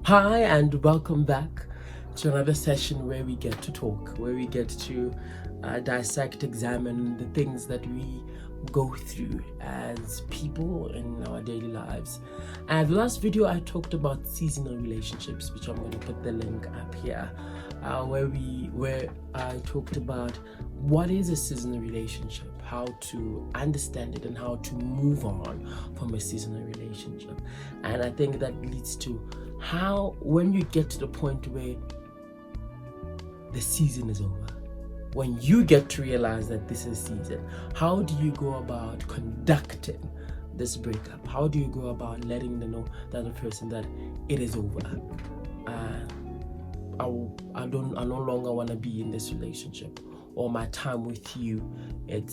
Hi, and welcome back to another session where we get to talk, where we get to dissect, examine the things that we go through as people in our daily lives. And the last video I talked about seasonal relationships, which I'm going to put the link up here, where I talked about what is a seasonal relationship, how to understand it, and how to move on from a seasonal relationship. And I think that leads to how, when you get to the point where the season is over, when you get to realize that this is season, how do you go about conducting this breakup? How do you go about letting the other person that it is over? I no longer want to be in this relationship, or my time with you, it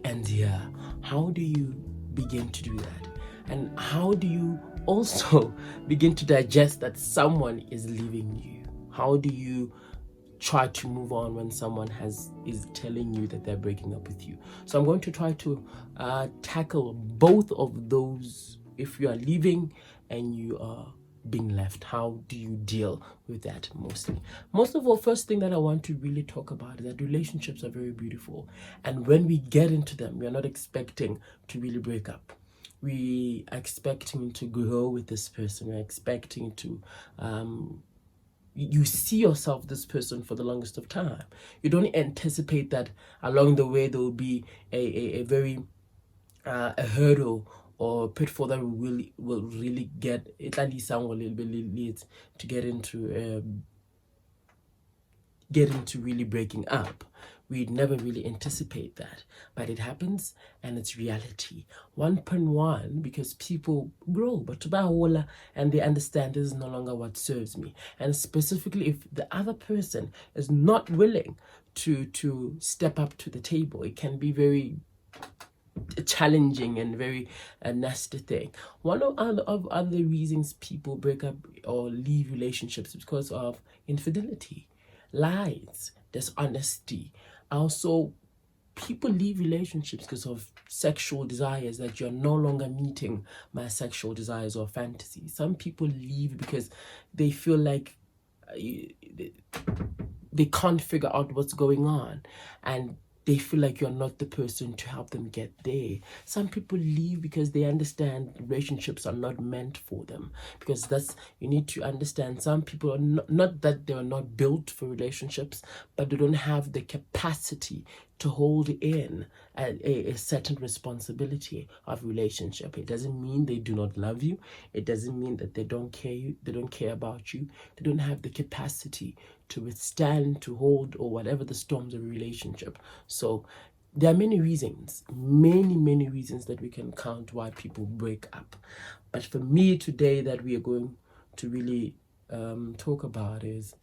ends here. How do you begin to do that? And how do you also begin to digest that someone is leaving you? How do you try to move on when someone is telling you that they're breaking up with you? So I'm going to try to tackle both of those. If you are leaving and you are being left, how do you deal with that? Most of all, first thing that I want to really talk about is that relationships are very beautiful, and when we get into them, we are not expecting to really break up. We are expecting to grow with this person. We're expecting to you see yourself this person for the longest of time. You don't anticipate that along the way there will be a very a hurdle or pitfall that will really get it, at least sound a little bit leads to get into really breaking up. We never really anticipate that, but it happens, and it's reality. 1.1, because people grow, but and they understand this is no longer what serves me. And specifically, if the other person is not willing to step up to the table, it can be very challenging and very nasty thing. One of other reasons people break up or leave relationships is because of infidelity, lies, dishonesty. Also, people leave relationships because of sexual desires, that you're no longer meeting my sexual desires or fantasies. Some people leave because they feel like they can't figure out what's going on, and they feel like you're not the person to help them get there. Some people leave because they understand relationships are not meant for them. Because you need to understand, some people are not that they are not built for relationships, but they don't have the capacity to hold in a certain responsibility of relationship. It doesn't mean they do not love you. It doesn't mean that they don't care about you. They don't have the capacity to withstand, to hold, or whatever the storms of a relationship. So there are many reasons that we can count why people break up. But for me today, that we are going to really talk about is,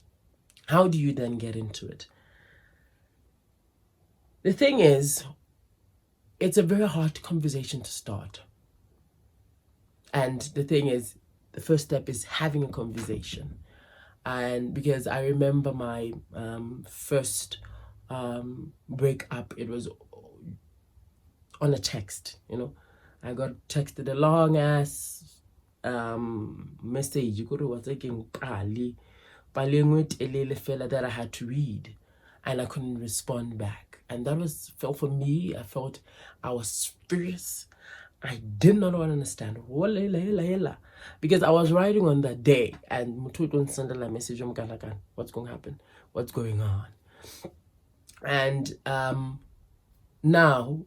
how do you then get into it? The thing is, it's a very hard conversation to start. And the thing is, the first step is having a conversation. And because I remember my first breakup, it was on a text, I got texted a long ass message. It was like that I had to read, and I couldn't respond back. And that for me, I felt I was furious. I did not want to understand. Because I was writing on that day, and Mutu don't send a message, what's going to happen? What's going on? And now,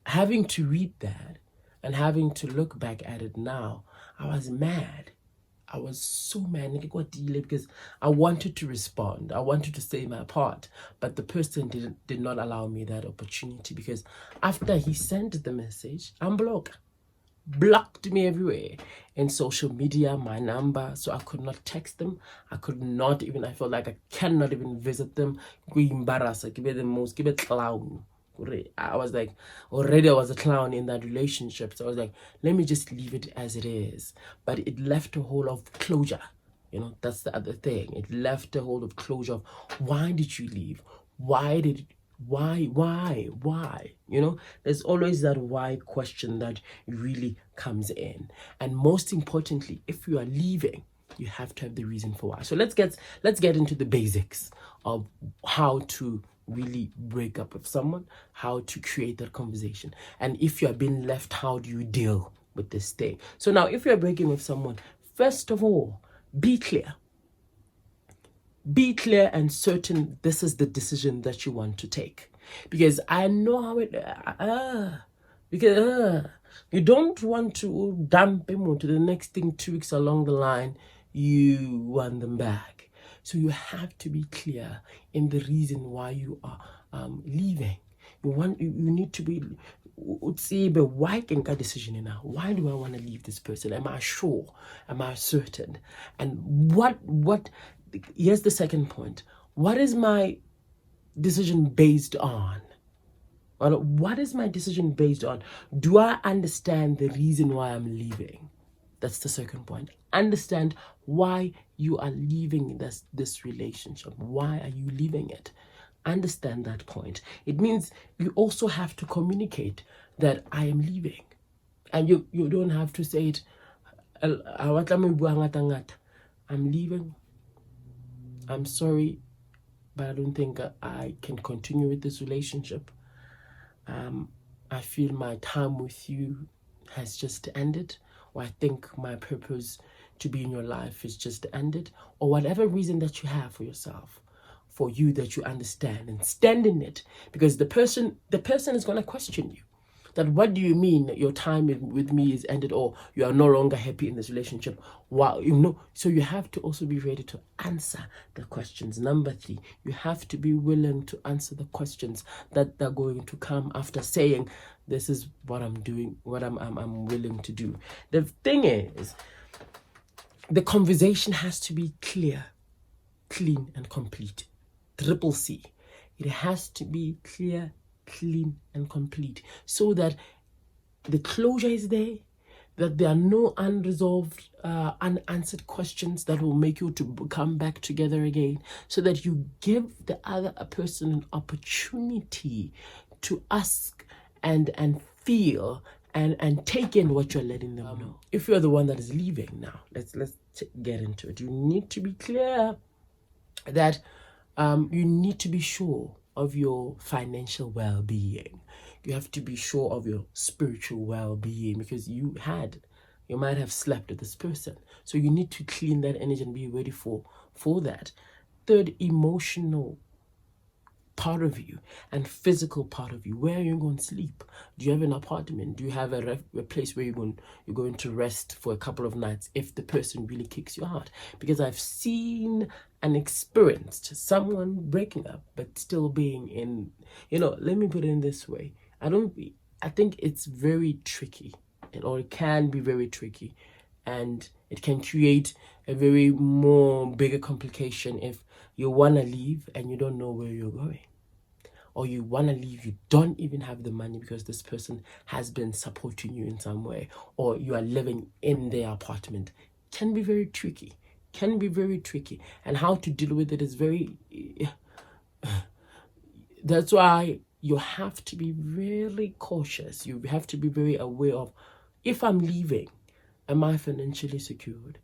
having to read that and having to look back at it now, I was mad. I was so mad because I wanted to respond. I wanted to say my part, but the person did not allow me that opportunity, because after he sent the message, blocked me everywhere, in social media, my number, so I could not text them. I felt like I cannot even visit them. Clown. I was like, already I was a clown in that relationship. So I was like, let me just leave it as it is. But it left a hole of closure. That's the other thing. It left a hole of closure of, why did you leave? Why did Why? You know, there's always that why question that really comes in. And most importantly, if you are leaving, you have to have the reason for why. So let's get into the basics of how to really break up with someone, how to create that conversation. And if you are being left, how do you deal with this thing? So now, if you're breaking with someone, first of all, be clear. Be clear and certain this is the decision that you want to take. Because I know how it... you don't want to dump him to the next thing 2 weeks along the line, you want them back. So you have to be clear in the reason why you are leaving. You need to be... Why can I decision now? Why do I want to leave this person? Am I sure? Am I certain? And what here's the second point. What is my decision based on? What is my decision based on? Do I understand the reason why I'm leaving? That's the second point. Understand why you are leaving this relationship. Why are you leaving it? Understand that point. It means you also have to communicate that I am leaving. And you don't have to say it, I'm leaving. I'm sorry, but I don't think I can continue with this relationship. I feel my time with you has just ended, or I think my purpose to be in your life is just ended, or whatever reason that you have for yourself, for you, that you understand and stand in it, because the person is going to question you. That what do you mean your time with me is ended, or you are no longer happy in this relationship? Wow, so you have to also be ready to answer the questions. Number 3, you have to be willing to answer the questions that are going to come after saying, this is what I'm doing, what I'm willing to do. The thing is, the conversation has to be clear, clean, and complete. Triple C. It has to be clear, clean, and complete, so that the closure is there, that there are no unresolved, unanswered questions that will make you to come back together again, so that you give the other person an opportunity to ask and feel and take in what you're letting them know. If you're the one that is leaving now, let's get into it. You need to be clear that you need to be sure of your financial well-being. You have to be sure of your spiritual well-being, because you might have slept with this person. So you need to clean that energy and be ready for that. Third, emotional part of you and physical part of you. Where are you going to sleep? Do you have an apartment? Do you have a place where you're going to rest for a couple of nights if the person really kicks you out? Because I've seen and experienced someone breaking up but still being in, let me put it in this way. I think it's very tricky, or it can be very tricky, and it can create a very more bigger complication if you want to leave and you don't know where you're going. Or you want to leave, you don't even have the money because this person has been supporting you in some way, or you are living in their apartment. Can be very tricky. And how to deal with it is very... That's why you have to be really cautious. You have to be very aware of, if I'm leaving, am I financially secured?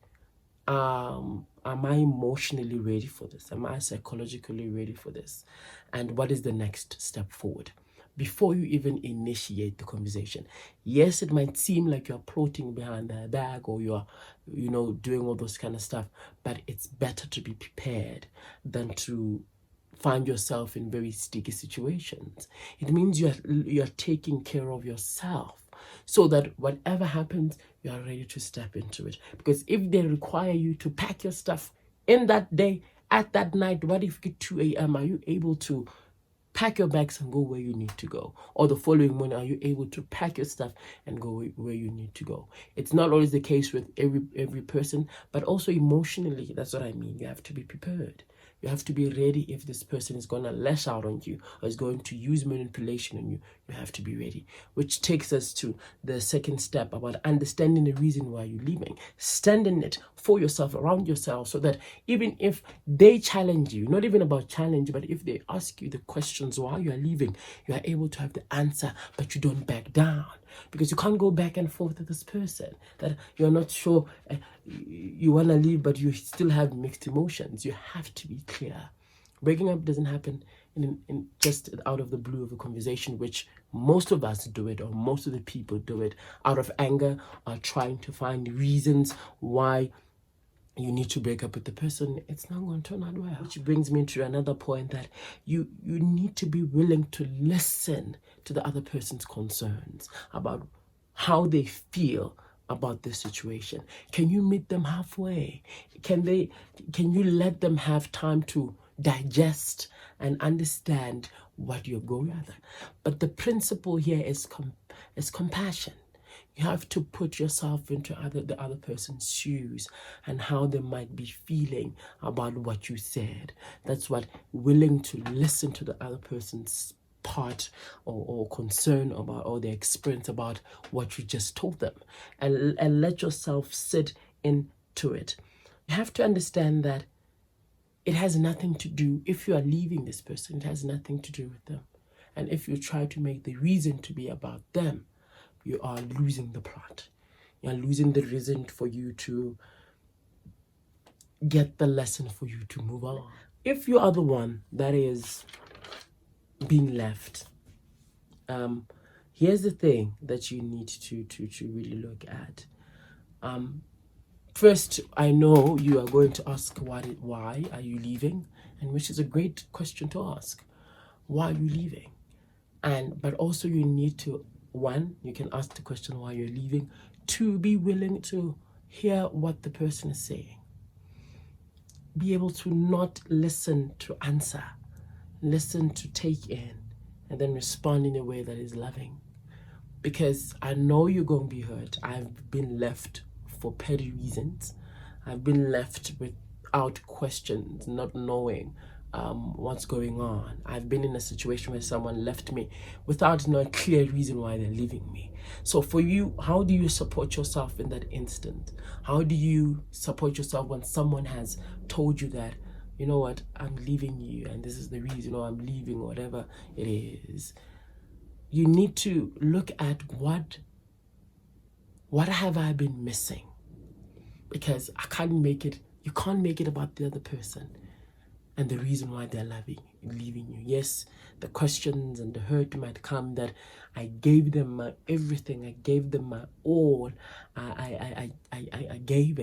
Am I emotionally ready for this? Am I psychologically ready for this? And what is the next step forward? Before you even initiate the conversation. Yes, it might seem like you're plotting behind their back, or you're, doing all those kind of stuff, but it's better to be prepared than to find yourself in very sticky situations. It means you're taking care of yourself, so that whatever happens, you are ready to step into it. Because if they require you to pack your stuff in that day, at that night, what if at 2 a.m., are you able to pack your bags and go where you need to go? Or the following morning, are you able to pack your stuff and go where you need to go? It's not always the case with every person, but also emotionally, that's what I mean. You have to be prepared. You have to be ready if this person is going to lash out on you or is going to use manipulation on you. You have to be ready. Which takes us to the second step about understanding the reason why you're leaving. Stand in it for yourself, around yourself, so that even if they challenge you, not even about challenge, but if they ask you the questions why you are leaving, you are able to have the answer, but you don't back down. Because you can't go back and forth with this person that you're not sure you want to leave, but you still have mixed emotions. You have to be clear. Breaking up doesn't happen in just out of the blue of a conversation, which most of us do it, or most of the people do it out of anger, or trying to find reasons why you need to break up with the person. It's not going to turn out well. Which brings me to another point, that you need to be willing to listen to the other person's concerns about how they feel about this situation. Can you meet them halfway? Can you let them have time to digest and understand what you're going through? But the principle here is compassion. You have to put yourself into the other person's shoes and how they might be feeling about what you said. That's what willing to listen to the other person's part or concern about, or their experience about what you just told them, and let yourself sit into it. You have to understand that it has nothing to do, if you are leaving this person, it has nothing to do with them. And if you try to make the reason to be about them, you are losing the plot. You are losing the reason for you to get the lesson, for you to move on. If you are the one that is being left, here's the thing that you need to really look at. First, I know you are going to ask why are you leaving, and which is a great question to ask. Why are you leaving? But also you need to, one, you can ask the question why you're leaving. Two, be willing to hear what the person is saying. Be able to not listen to answer, listen to take in, and then respond in a way that is loving. Because I know you're going to be hurt. I've been left for petty reasons. I've been left without questions, not knowing what's going on. I've been in a situation where someone left me without no clear reason why they're leaving me. So for you, how do you support yourself in that instant? How do you support yourself when someone has told you that, you know what, I'm leaving you and this is the reason, or I'm leaving, whatever it is? You need to look at what have I been missing? Because I can't make it, you can't make it about the other person and the reason why they're leaving you. Yes, the questions and the hurt might come that I gave them my everything, I gave them my all. I gave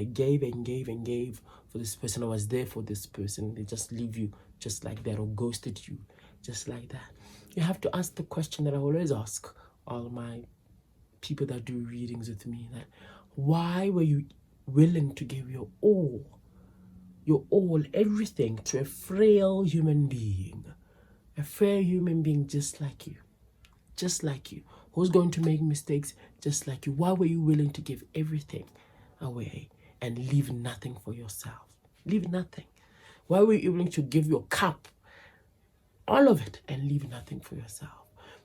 for this person. I was there for this person. They just leave you just like that, or ghosted you just like that. You have to ask the question that I always ask all my people that do readings with me, that why were you willing to give your all, everything to a frail human being just like you, who's going to make mistakes just like you? Why were you willing to give everything away and leave nothing for yourself? Leave nothing. Why were you willing to give your cup, all of it, and leave nothing for yourself?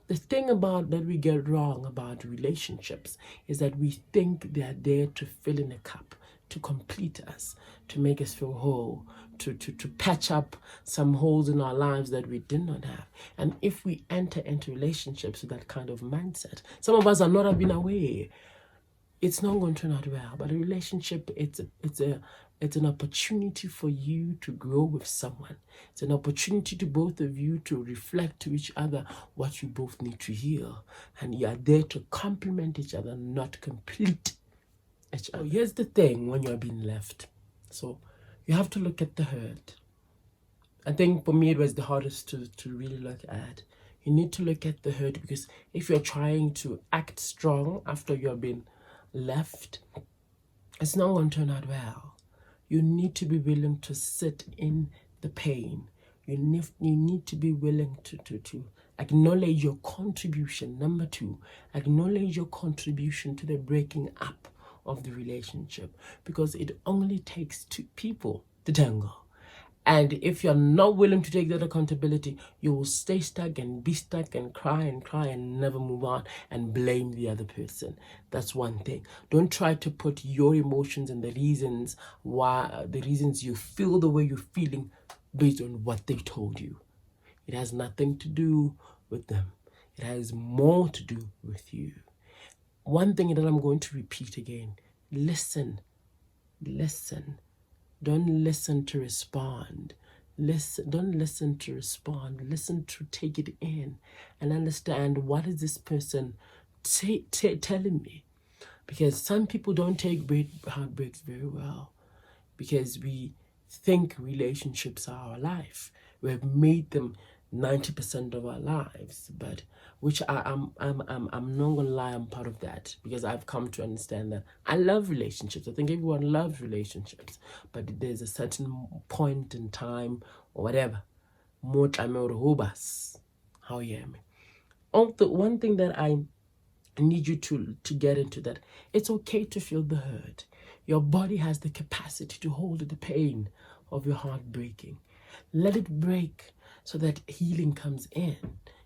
The thing about that we get wrong about relationships is that we think they are there to fill in a cup, to complete us, to make us feel whole, to patch up some holes in our lives that we did not have. And if we enter into relationships with that kind of mindset, some of us are not have been aware, it's not going to turn out well. But a relationship, it's an opportunity for you to grow with someone. It's an opportunity to both of you to reflect to each other what you both need to heal. And you are there to complement each other, not complete each other. So here's the thing when you're being left. So you have to look at the hurt. I think for me it was the hardest to really look at. You need to look at the hurt, because if you're trying to act strong after you've been left, it's not going to turn out well. You need to be willing to sit in the pain. You need to be willing to acknowledge your contribution. Number two, acknowledge your contribution to the breaking up of the relationship, because it only takes two people to tango. And if you're not willing to take that accountability, you will stay stuck and be stuck and cry and never move on and blame the other person. That's one thing. Don't try to put your emotions and the reasons you feel the way you're feeling based on what they told you. It has nothing to do with them. It has more to do with you. One thing that I'm going to repeat again: listen. Don't listen to respond. Don't listen to respond. Listen to take it in and understand, what is this person telling me? Because some people don't take heartbreaks very well, because we think relationships are our life. We've made them 90% of our lives, but which I'm not gonna lie, I'm part of that, because I've come to understand that I love relationships. I think everyone loves relationships, but there's a certain point in time or whatever. More time how you hear me. The one thing that I need you to get into, that it's okay to feel the hurt. Your body has the capacity to hold the pain of your heart breaking. Let it break so that healing comes in,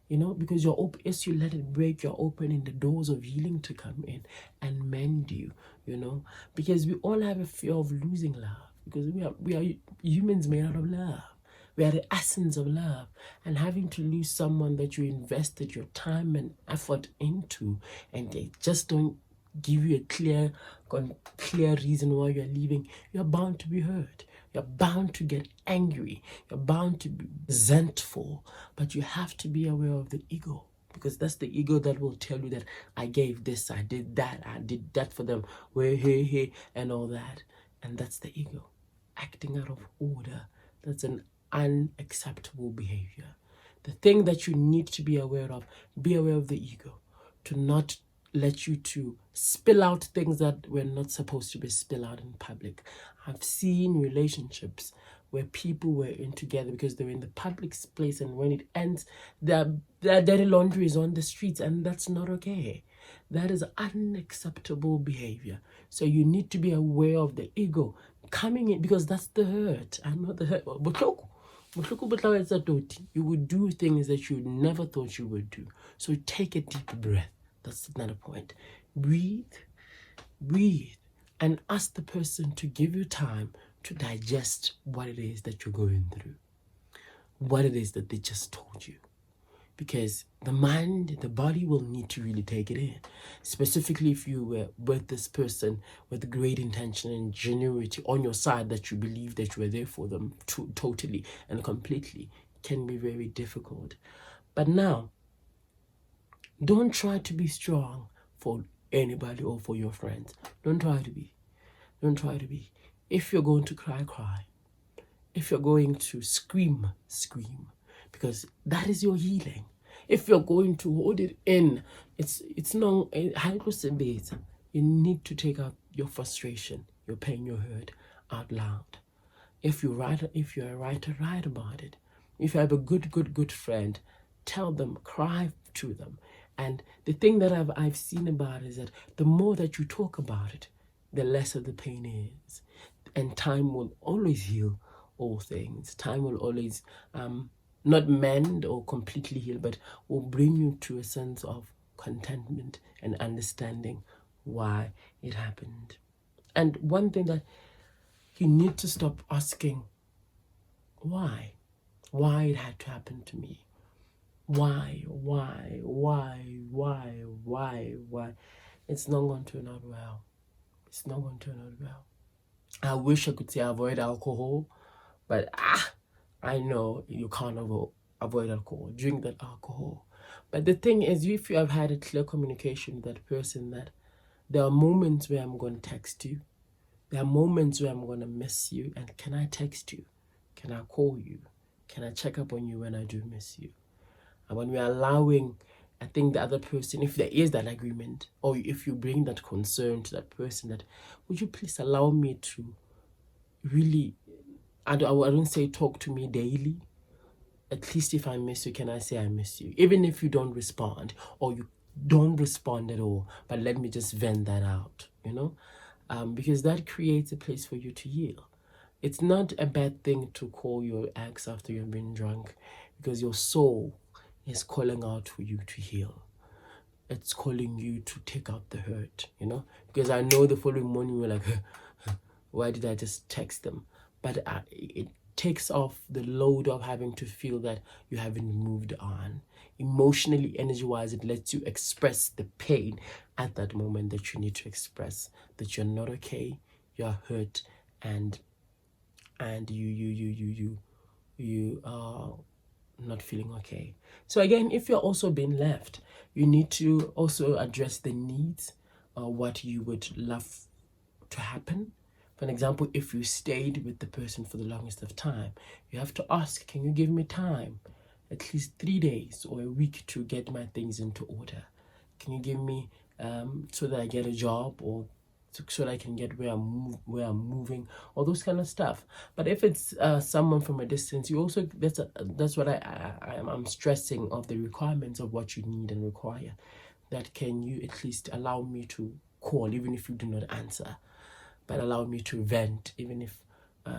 because as you let it break, you're opening the doors of healing to come in and mend you, because we all have a fear of losing love, because we are humans made out of love. We are the essence of love, and having to lose someone that you invested your time and effort into, and they just don't give you a clear reason why you're leaving, you're bound to be hurt. You're bound to get angry. You're bound to be resentful. But you have to be aware of the ego, because that's the ego that will tell you that I gave this, I did that for them, hey, and all that. And that's the ego acting out of order. That's an unacceptable behavior. The thing that you need to be aware of the ego, to not let you to spill out things that were not supposed to be spilled out in public. I've seen relationships where people were in together because they were in the public place, and when it ends, their dirty laundry is on the streets, and that's not okay. That is unacceptable behavior. So you need to be aware of the ego coming in, because that's the hurt. I'm not the hurt. You would do things that you never thought you would do. So take a deep breath. That's another point. Breathe, and ask the person to give you time to digest what it is that you're going through, what it is that they just told you. Because the mind, the body will need to really take it in. Specifically if you were with this person with great intention and genuinity on your side, that you believe that you were there for them totally and completely, can be very difficult. But now, don't try to be strong for anybody or for your friends. Don't try to be. If you're going to cry, cry. If you're going to scream, scream. Because that is your healing. If you're going to hold it in, it's not. You need to take out your frustration, your pain, your hurt out loud. If you're a writer, write about it. If you have a good friend, tell them, cry to them. And the thing that I've seen about it is that the more that you talk about it, the lesser the pain is. And time will always heal all things. Time will always not mend or completely heal, but will bring you to a sense of contentment and understanding why it happened. And one thing that you need to stop asking, why it had to happen to me. Why? It's not going to turn out well. I wish I could say avoid alcohol, but I know you can't avoid alcohol. Drink that alcohol. But the thing is, if you have had a clear communication with that person, that there are moments where I'm going to text you. There are moments where I'm going to miss you. And can I text you? Can I call you? Can I check up on you when I do miss you? And when we're allowing, I think the other person, if there is that agreement, or if you bring that concern to that person, that would you please allow me to really, I don't say talk to me daily. At least if I miss you, can I say I miss you? Even if you don't respond, or you don't respond at all, but let me just vent that out, because that creates a place for you to heal. It's not a bad thing to call your ex after you've been drunk, because your soul is calling out for you to heal. It's calling you to take out the hurt, you know? Because I know the following morning you're like, why did I just text them? But it takes off the load of having to feel that you haven't moved on. Emotionally, energy-wise, it lets you express the pain at that moment that you need to express, that you're not okay, you're hurt, and you are not feeling okay. So again, if you're also being left, you need to also address the needs, what you would love to happen. For example, if you stayed with the person for the longest of time, you have to ask, can you give me time, at least 3 days or a week, to get my things into order? Can you give me so that I get a job, or so that I can get where I'm moving, all those kind of stuff. But if it's someone from a distance, you also, that's what I'm stressing, of the requirements of what you need and require. That can you at least allow me to call even if you do not answer, but allow me to vent even if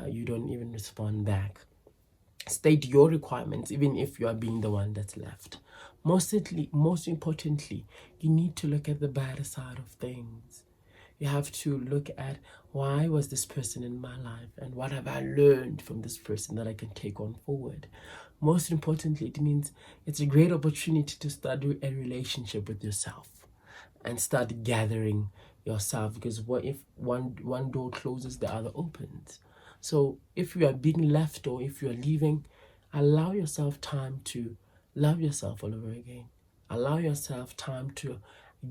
you don't even respond back. State your requirements even if you are being the one that's left. Most importantly, you need to look at the better side of things. You have to look at, why was this person in my life, and what have I learned from this person that I can take on forward? Most importantly, it means it's a great opportunity to start a relationship with yourself and start gathering yourself, because what if one door closes, the other opens? So if you are being left, or if you are leaving, allow yourself time to love yourself all over again. Allow yourself time to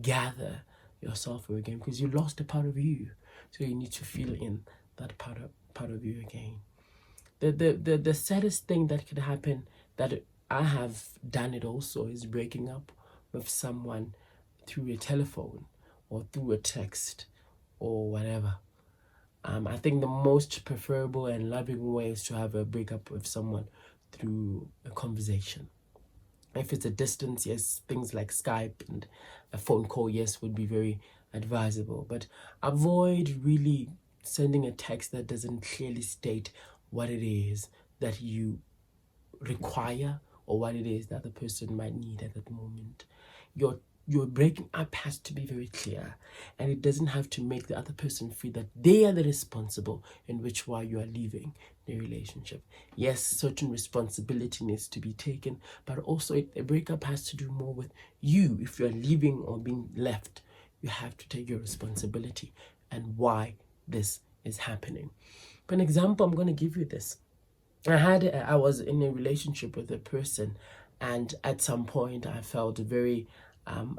gather yourself again, because you lost a part of you, so you need to feel in that part of you again. The saddest thing that could happen, that I have done it also, is breaking up with someone through a telephone or through a text or whatever. I think the most preferable and loving way is to have a breakup with someone through a conversation. If it's a distance, yes, things like Skype and a phone call, yes, would be very advisable. But avoid really sending a text that doesn't clearly state what it is that you require, or what it is that the person might need at that moment. Your breaking up has to be very clear, and it doesn't have to make the other person feel that they are the responsible in which why you are leaving the relationship. Yes, certain responsibility needs to be taken, but also a breakup has to do more with you. If you are leaving or being left, you have to take your responsibility and why this is happening. For an example, I'm going to give you this. I was in a relationship with a person, and at some point I felt very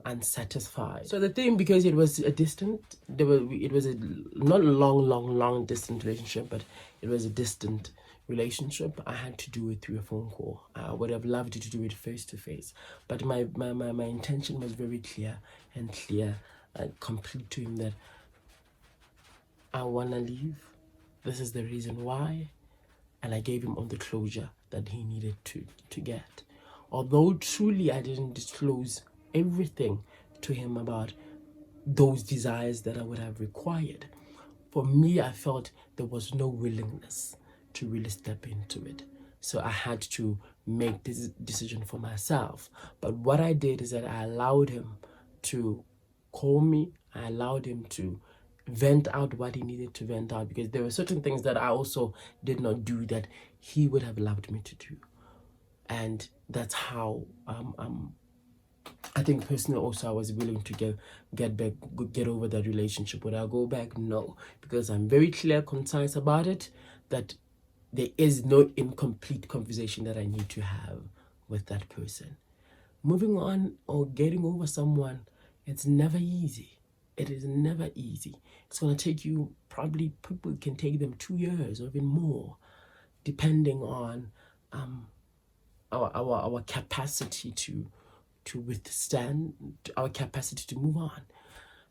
unsatisfied. So the thing, because it was a it was a not a long distance relationship, but it was a distant relationship. I had to do it through a phone call. I would have loved to do it face to face, but my intention was very clear and complete to him, that I want to leave. This is the reason why. And I gave him all the closure that he needed to get. Although truly I didn't disclose everything to him about those desires that I would have required. For me, I felt there was no willingness to really step into it. So I had to make this decision for myself. But what I did is that I allowed him to call me. I allowed him to vent out what he needed to vent out, because there were certain things that I also did not do that he would have loved me to do. And that's how I think personally also I was willing to get over that relationship. Would I go back? No, because I'm very clear, concise about it, that there is no incomplete conversation that I need to have with that person. Moving on or getting over someone, it's never easy. It is never easy. It's going to take you, probably people can take them 2 years or even more, depending on our capacity to withstand, our capacity to move on.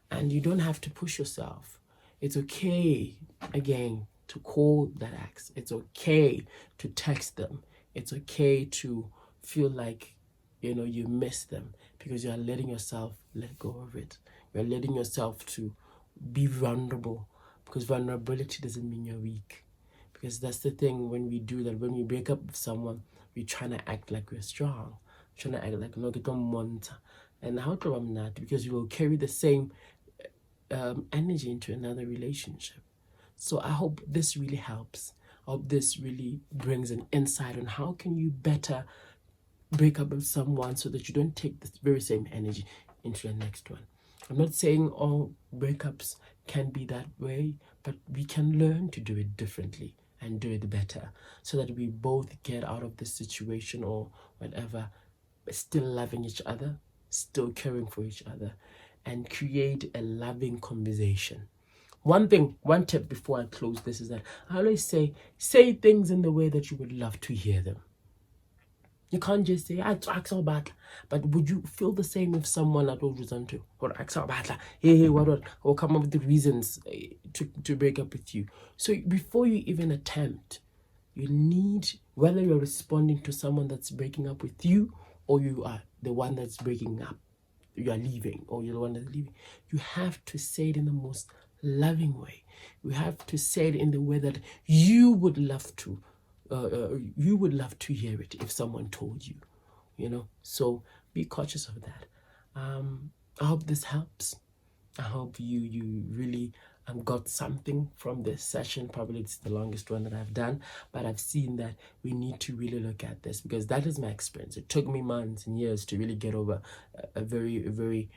And you don't have to push yourself. It's okay, again, to call that ex. It's okay to text them. It's okay to feel like, you miss them, because you are letting yourself let go of it. You're letting yourself to be vulnerable, because vulnerability doesn't mean you're weak. Because that's the thing, when we do that, when we break up with someone, we're trying to act like we're strong, trying to act like no, get on monta. And how come I'm not? Because we will carry the same energy into another relationship. So I hope this really helps. I hope this really brings an insight on how can you better break up with someone so that you don't take the very same energy into the next one. I'm not saying all breakups can be that way, but we can learn to do it differently and do it better so that we both get out of this situation or whatever, but still loving each other, still caring for each other, and create a loving conversation. One tip before I close this is that I always say things in the way that you would love to hear them. You can't just say, I ask all bad. But would you feel the same if someone at all was to or ask all bad? Hey, what? Or come up with the reasons to break up with you. So before you even attempt, you need, whether you're responding to someone that's breaking up with you or you are the one that's breaking up, you are leaving or you're the one that's leaving, you have to say it in the most loving way. You have to say it in the way that you would love to. You would love to hear it if someone told you, so be cautious of that. I hope this helps. I hope you really got something from this session. Probably it's the longest one that I've done, but I've seen that we need to really look at this because that is my experience. It took me months and years to really get over it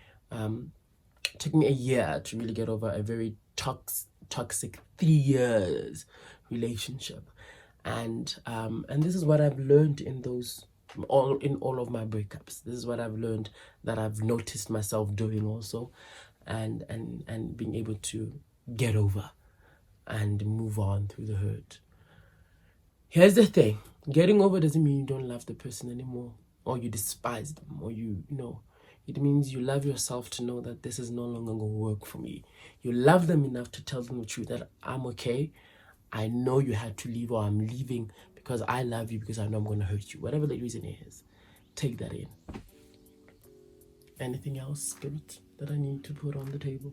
took me a year to really get over a very toxic 3 years relationship. And this is what I've learned in all of my breakups. This is what I've learned that I've noticed myself doing also, and being able to get over and move on through the hurt. Here's the thing: getting over doesn't mean you don't love the person anymore, or you despise them, or it means you love yourself to know that this is no longer going to work for me. You love them enough to tell them the truth that I'm okay. I know you had to leave, or I'm leaving because I love you, because I know I'm going to hurt you. Whatever the reason is, take that in. Anything else, Spirit, that I need to put on the table?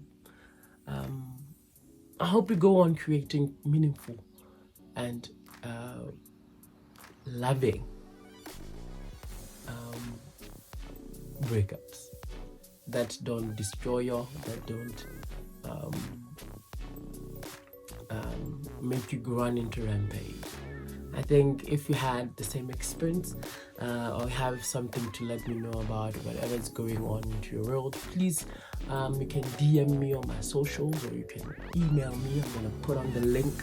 I hope you go on creating meaningful and loving breakups that don't destroy you, that don't make you run into rampage. I think if you had the same experience or have something to let me know about whatever is going on into your world, please you can DM me on my socials, or you can email me. I'm going to put on the link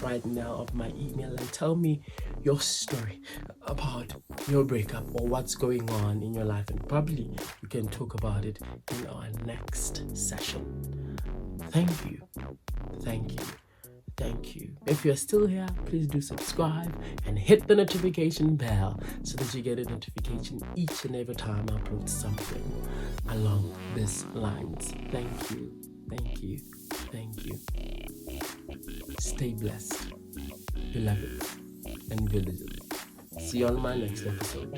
right now of my email and tell me your story about your breakup or what's going on in your life, and probably we can talk about it in our next session. Thank you. If you're still here, please do subscribe and hit the notification bell so that you get a notification each and every time I upload something along these lines. Thank you. Stay blessed, beloved and villagers. See you on my next episode.